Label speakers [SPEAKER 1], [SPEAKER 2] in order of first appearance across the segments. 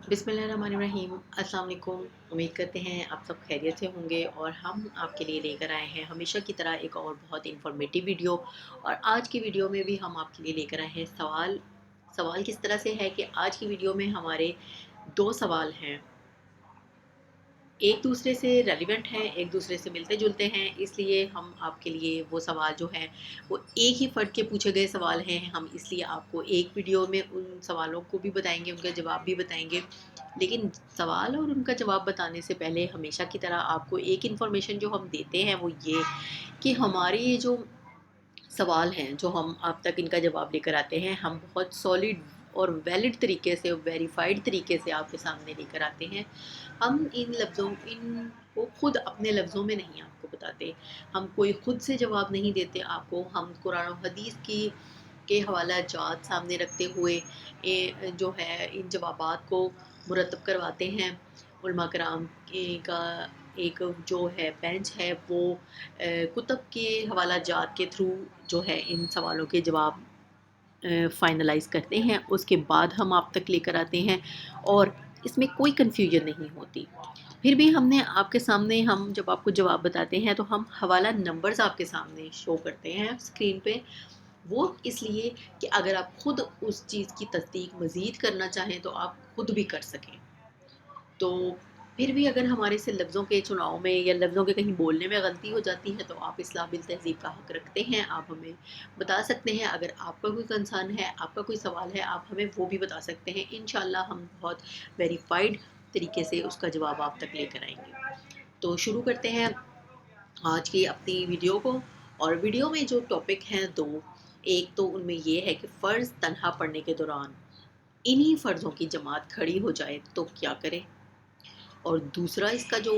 [SPEAKER 1] बिस्मिल्लाहिर्रहमानिर्रहीम। अस्सलाम वालेकुम। उम्मीद करते हैं आप सब खैरियत से होंगे और हम आपके लिए लेकर आए हैं हमेशा की तरह एक और बहुत इन्फॉर्मेटिव वीडियो। और आज की वीडियो में भी हम आपके लिए लेकर आए हैं सवाल। सवाल किस तरह से है कि आज की वीडियो में हमारे दो सवाल हैं, एक दूसरे से रेलिवेंट हैं, एक दूसरे से मिलते जुलते हैं, इसलिए हम आपके लिए वो सवाल जो हैं वो एक ही फ़र्द के पूछे गए सवाल हैं। हम इसलिए आपको एक वीडियो में उन सवालों को भी बताएंगे, उनके जवाब भी बताएंगे। लेकिन सवाल और उनका जवाब बताने से पहले हमेशा की तरह आपको एक इन्फॉर्मेशन जो हम देते हैं वो ये कि हमारे ये जो सवाल हैं जो हम आप तक इनका जवाब लेकर आते हैं, हम बहुत सॉलिड और वैलिड तरीके से, वेरीफाइड तरीके से आपके सामने लेकर आते हैं। हम इनको खुद अपने लफ्ज़ों में नहीं आपको बताते, हम कोई खुद से जवाब नहीं देते आपको। हम कुरान और हदीस की के हवाला जात सामने रखते हुए जो है इन जवाबात को मुरतब करवाते हैं। उलमा कराम का एक जो है बेंच है वो कुतब के हवाला जात के थ्रू जो है इन सवालों के जवाब फाइनलाइज करते हैं, उसके बाद हम आप तक लेकर आते हैं और इसमें कोई कन्फ्यूजन नहीं होती। फिर भी हमने आपके सामने, हम जब आपको जवाब बताते हैं तो हम हवाला नंबर्स आपके सामने शो करते हैं स्क्रीन पे। वो इसलिए कि अगर आप खुद उस चीज़ की तस्दीक मज़ीद करना चाहें तो आप खुद भी कर सकें। तो फिर भी अगर हमारे से लफ्ज़ों के चुनाव में या लफ्ज़ों के कहीं बोलने में गलती हो जाती है तो आप इस्लाह बिल तहज़ीब का हक़ रखते हैं, आप हमें बता सकते हैं। अगर आपका कोई कंसर्न है, आपका कोई सवाल है, आप हमें वो भी बता सकते हैं। इंशाअल्लाह हम बहुत वेरीफाइड तरीके से उसका जवाब आप तक लेकर आएंगे। तो शुरू करते हैं आज की अपनी वीडियो को। और वीडियो में जो टॉपिक हैं दो, एक तो उनमें ये है कि फ़र्ज़ तन्हा पढ़ने के दौरान इन्हीं फ़र्ज़ों की जमात खड़ी हो जाए तो क्या करें, और दूसरा इसका जो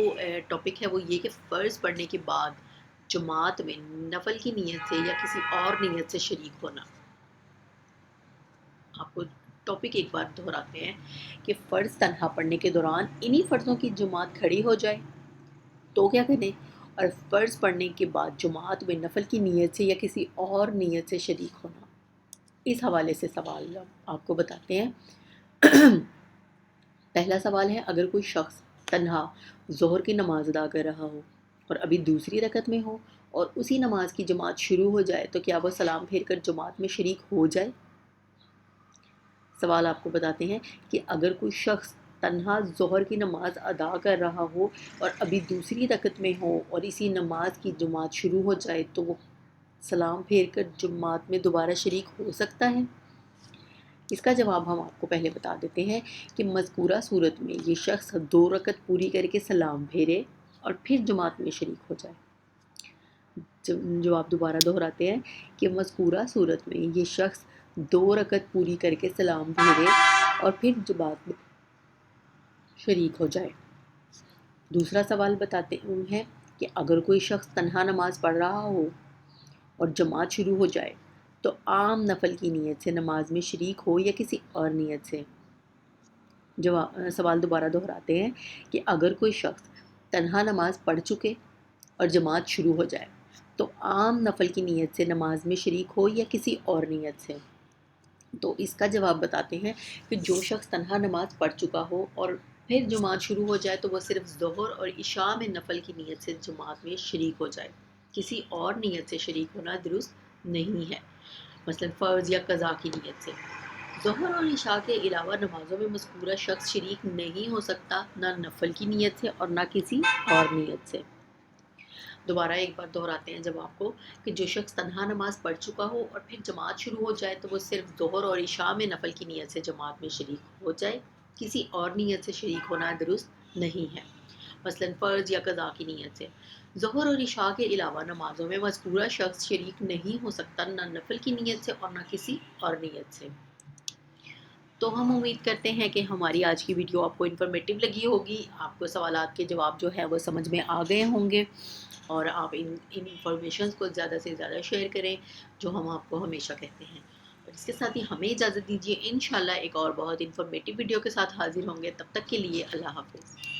[SPEAKER 1] टॉपिक है वो ये कि फ़र्ज़ पढ़ने के बाद जमात में नफल की नीयत से या किसी और नीयत से शरीक होना। आपको टॉपिक एक बार दोहराते हैं कि फ़र्ज़ तन्हा पढ़ने के दौरान इन्हीं फ़र्ज़ों की जमात खड़ी हो जाए तो क्या करें, और फ़र्ज़ पढ़ने के बाद जमात में नफल की नीयत से या किसी और नीयत से शरीक होना। इस हवाले से सवाल आपको बताते हैं। पहला सवाल है, अगर कोई शख्स तन्हा ज़ोहर की नमाज़ अदा कर रहा हो और अभी दूसरी रकत में हो और उसी नमाज की जमात शुरू हो जाए तो क्या वो सलाम फेर कर जमात में शरीक हो जाए। सवाल आपको बताते हैं कि अगर कोई शख्स तन्हा ज़ोहर की नमाज़ अदा कर रहा हो और अभी दूसरी रकत में हो और इसी नमाज की जमात शुरू हो जाए तो वो सलाम फेर कर जमात में दोबारा शरीक हो सकता है। इसका जवाब हम आपको पहले बता देते हैं कि मज़कूरा सूरत में ये शख्स 2 रकत पूरी करके सलाम फेरे और फिर जमात में शरीक हो जाए। जवाब दोबारा दोहराते हैं कि मज़कूरा सूरत में ये शख्स 2 रकत पूरी करके सलाम फेरे और फिर जमात में शरीक हो जाए। दूसरा सवाल बताते हैं कि अगर कोई शख्स तन्हा नमाज पढ़ रहा हो और जमात शुरू हो जाए तो आम नफल की नीयत से नमाज में शरीक हो या किसी और नीयत से। जवाब सवाल दोबारा दोहराते हैं कि अगर कोई शख्स तन्हा नमाज पढ़ चुके और जमात शुरू हो जाए तो आम नफल की नीयत से नमाज में शरीक हो या किसी और नीयत से। तो इसका जवाब बताते हैं कि जो शख्स तन्हा नमाज पढ़ चुका हो और फिर जमात शुरू हो जाए तो वह सिर्फ ज़ोहर और इशा में नफल की नीयत से जमात में शरीक हो जाए, किसी और नीयत से शरीक होना दुरुस्त नहीं है, मसलन फ़र्ज़ या क़ज़ा की नीयत से। ज़ोहर और इशा के अलावा नमाज़ों में मज़कूरा शख्स शरीक नहीं हो सकता, ना नफल की नीयत से और ना किसी और नीयत से। दोबारा एक बार दोहराते हैं जवाब को कि जो शख्स तन्हा नमाज पढ़ चुका हो और फिर जमात शुरू हो जाए तो वो सिर्फ ज़ोहर और इशा में नफल की नीयत से जमात में शरीक हो जाए, किसी और नीयत से शरीक होना दुरुस्त नहीं है, मसलन फ़र्ज़ या क़ज़ा की नीयत से। ज़ोहर और इशा के अलावा नमाज़ों में मज़कूरा शख्स शरीक नहीं हो सकता, ना नफल की नीयत से और ना किसी और नीयत से। तो हम उम्मीद करते हैं कि हमारी आज की वीडियो आपको इन्फॉर्मेटिव लगी होगी, आपको सवालात के जवाब जो है वो समझ में आ गए होंगे और आप इन इंफॉर्मेशन को ज़्यादा से ज़्यादा शेयर करें, जो हम आपको हमेशा कहते हैं। और इसके साथ ही हमें इजाज़त दीजिए, इंशाल्लाह एक और बहुत इन्फॉर्मेटिव वीडियो के साथ हाज़िर होंगे। तब तक के लिए अल्लाह हाफ़िज़।